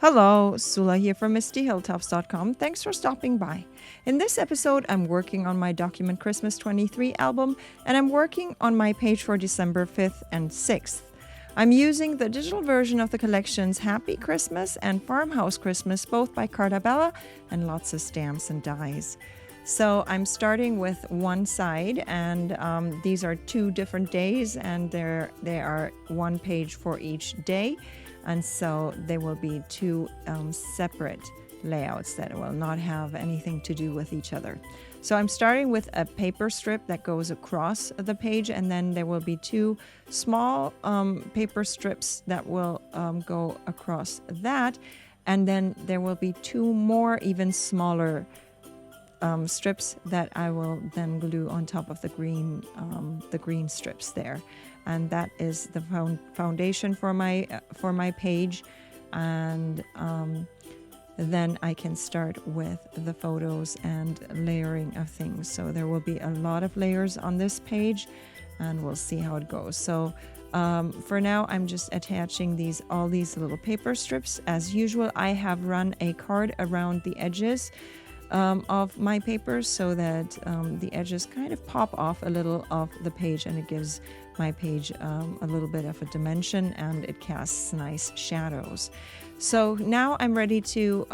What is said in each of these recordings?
Hello, Sula here from MistyHilltops.com. Thanks for stopping by. In this episode, I'm working on my Document Christmas 23 album, and I'm working on my page for December 5th and 6th. I'm using the digital version of the collections Happy Christmas and Farmhouse Christmas, both by Carta, and lots of stamps and dies. So I'm starting with one side, and these are 2 different days, and they are 1 page for each day. And so they will be 2 separate layouts that will not have anything to do with each other. So I'm starting with a paper strip that goes across the page, and then there will be 2 small paper strips that will go across that. And then there will be 2 more even smaller strips that I will then glue on top of the green strips there. And that is the foundation for my page, and then I can start with the photos and layering of things. So there will be a lot of layers on this page, and we'll see how it goes. So for now, I'm just attaching all these little paper strips. As usual, I have run a card around the edges of my papers so that the edges kind of pop off a little off the page, and it gives my page a little bit of a dimension, and it casts nice shadows. So now I'm ready to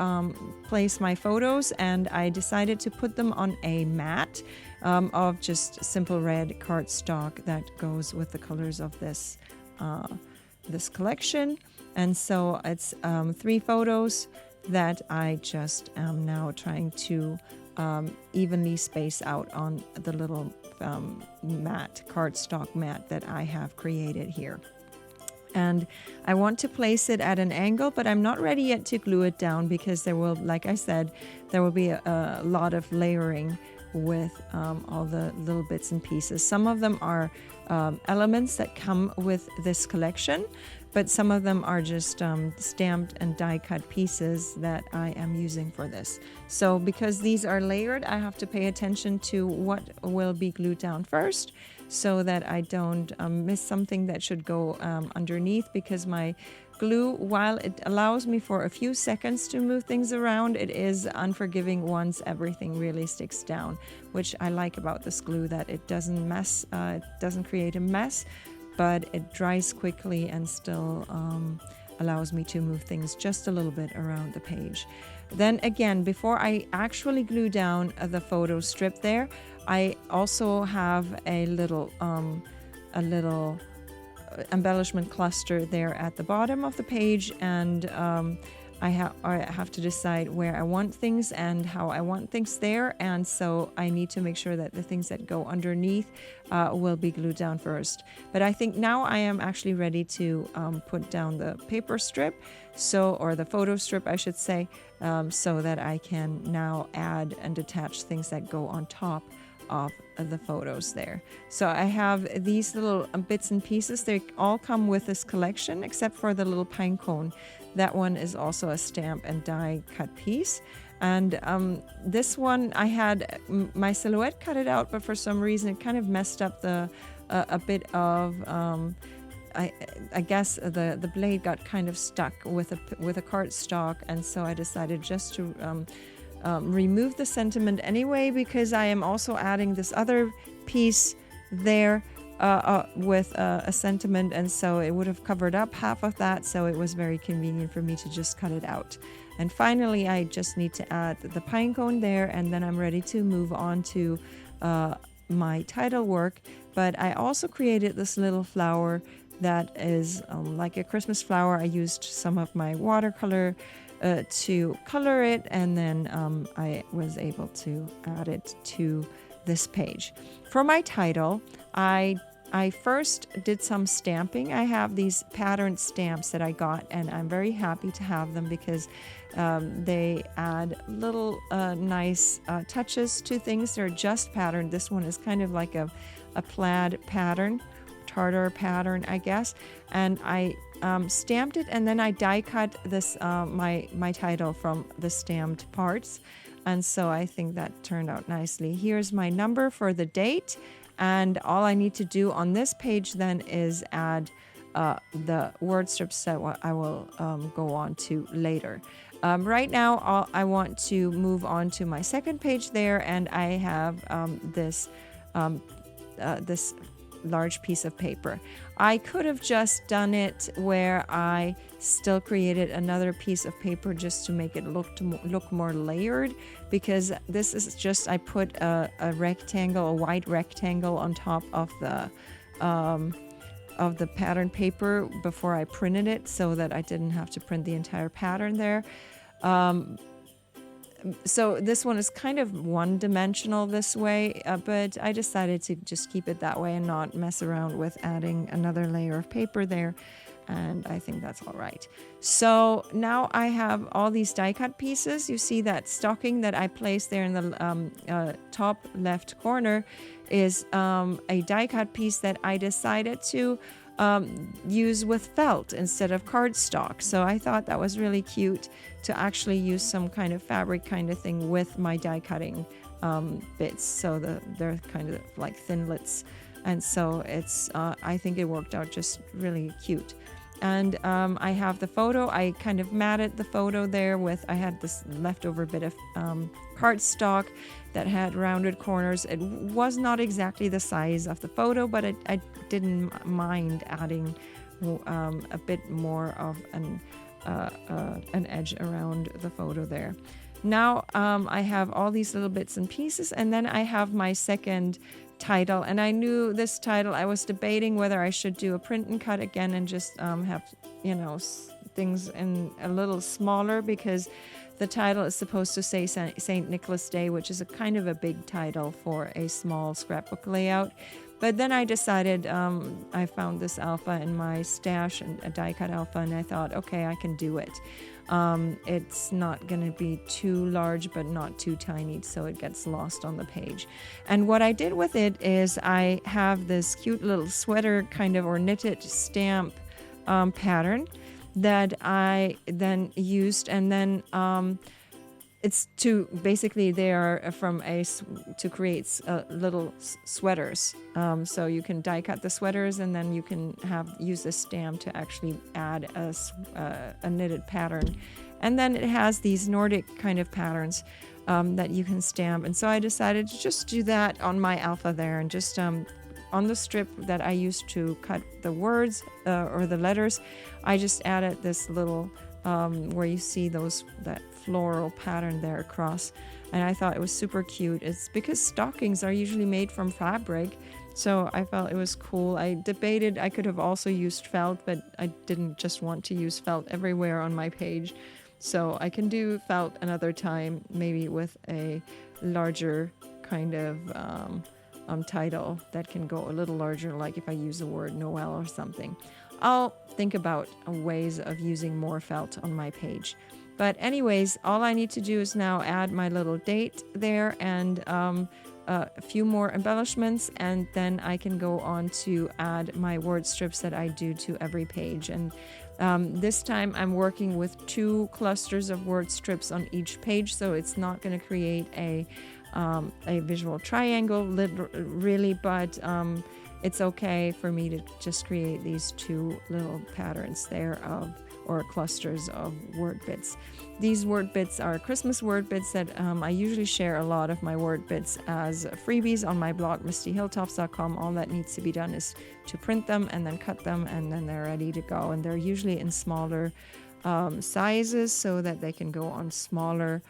place my photos, and I decided to put them on a mat of just simple red cardstock that goes with the colors of this collection. And so it's 3 photos that I just am now trying to evenly space out on the little cardstock mat that I have created here. And I want to place it at an angle, but I'm not ready yet to glue it down because there will, like I said, there will be a lot of layering with all the little bits and pieces. Some of them are elements that come with this collection, but some of them are just stamped and die cut pieces that I am using for this. So because these are layered, I have to pay attention to what will be glued down first so that I don't miss something that should go underneath, because my glue, while it allows me for a few seconds to move things around, it is unforgiving once everything really sticks down, which I like about this glue, that it doesn't mess, it doesn't create a mess, but it dries quickly and still allows me to move things just a little bit around the page. Then again, before I actually glue down the photo strip there, I also have a little embellishment cluster there at the bottom of the page, and I have to decide where I want things and how I want things there, and so I need to make sure that the things that go underneath will be glued down first. But I think now I am actually ready to put down the paper strip, or the photo strip I should say, so that I can now add and attach things that go on top of the photos there. So I have these little bits and pieces. They all come with this collection except for the little pine cone. That one is also a stamp and die cut piece. And this one, I had my silhouette cut it out, but for some reason it kind of messed up a bit of I guess the blade got kind of stuck with a cardstock, and so I decided just to remove the sentiment anyway, because I am also adding this other piece there with a sentiment, and so it would have covered up half of that, so it was very convenient for me to just cut it out. And finally, I just need to add the pine cone there, and then I'm ready to move on to my title work. But I also created this little flower that is like a Christmas flower. I used some of my watercolor to color it, and then I was able to add it to this page. For my title, I first did some stamping. I have these patterned stamps that I got, and I'm very happy to have them because they add little nice touches to things. They're just patterned. This one is kind of like a plaid pattern, tartar pattern, I guess, and I stamped it, and then I die cut this my title from the stamped parts, and so I think that turned out nicely. Here's my number for the date, and all I need to do on this page then is add the word strips that I will go on to later. Right now, I want to move on to my second page there, and I have this large piece of paper. I could have just done it where I still created another piece of paper just to make it look more layered, because this is just, I put a rectangle, a white rectangle on top of the pattern paper before I printed it, so that I didn't have to print the entire pattern there. So this one is kind of one-dimensional this way, but I decided to just keep it that way and not mess around with adding another layer of paper there, and I think that's all right. So now I have all these die-cut pieces. You see that stocking that I placed there in the top left corner is a die-cut piece that I decided to use with felt instead of cardstock. So I thought that was really cute to actually use some kind of fabric kind of thing with my die cutting bits. So they're kind of like thinlits, and so it's I think it worked out just really cute. And I have the photo. I kind of matted the photo there with, I had this leftover bit of cardstock that had rounded corners. It was not exactly the size of the photo, but I didn't mind adding a bit more of an edge around the photo there. Now I have all these little bits and pieces, and then I have my second title, and I knew this title, I was debating whether I should do a print and cut again and just have, you know, things in a little smaller, because the title is supposed to say St. Nicholas Day, which is a kind of a big title for a small scrapbook layout. But then I decided, I found this alpha in my stash, a die cut alpha, and I thought, okay, I can do it. It's not going to be too large, but not too tiny, so it gets lost on the page. And what I did with it is I have this cute little sweater kind of, or knitted stamp pattern that I then used, and then it's to basically they are from to create little sweaters. So you can die cut the sweaters, and then you can use this stamp to actually add a knitted pattern. And then it has these Nordic kind of patterns that you can stamp. And so I decided to just do that on my alpha there, and just on the strip that I used to cut the words or the letters, I just added this little where you see that floral pattern there across, and I thought it was super cute. It's because stockings are usually made from fabric, so I felt it was cool. I debated I could have also used felt, but I didn't just want to use felt everywhere on my page, so I can do felt another time, maybe with a larger kind of title that can go a little larger, like if I use the word Noel or something. I'll think about ways of using more felt on my page. But anyways, all I need to do is now add my little date there and a few more embellishments, and then I can go on to add my word strips that I do to every page. And this time I'm working with 2 clusters of word strips on each page, so it's not going to create a visual triangle really, but it's okay for me to just create these 2 little patterns there or clusters of word bits. These word bits are Christmas word bits that I usually share a lot of my word bits as freebies on my blog, mistyhilltops.com. All that needs to be done is to print them and then cut them, and then they're ready to go. And they're usually in smaller sizes so that they can go on smaller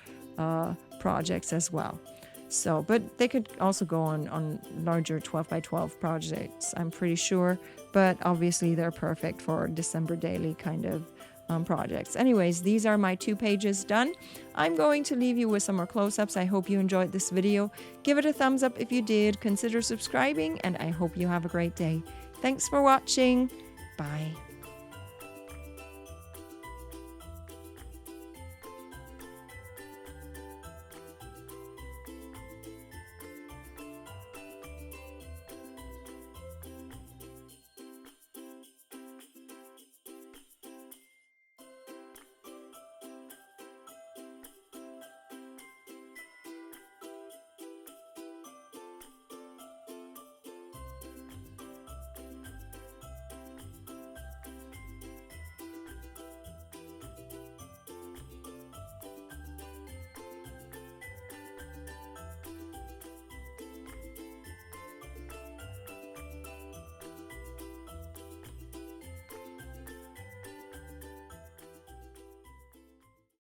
projects as well. So, but they could also go on larger 12 by 12 projects, I'm pretty sure. But obviously they're perfect for December daily kind of projects. Anyways, these are my 2 pages done. I'm going to leave you with some more close-ups. I hope you enjoyed this video. Give it a thumbs up if you did. Consider subscribing, and I hope you have a great day. Thanks for watching. Bye.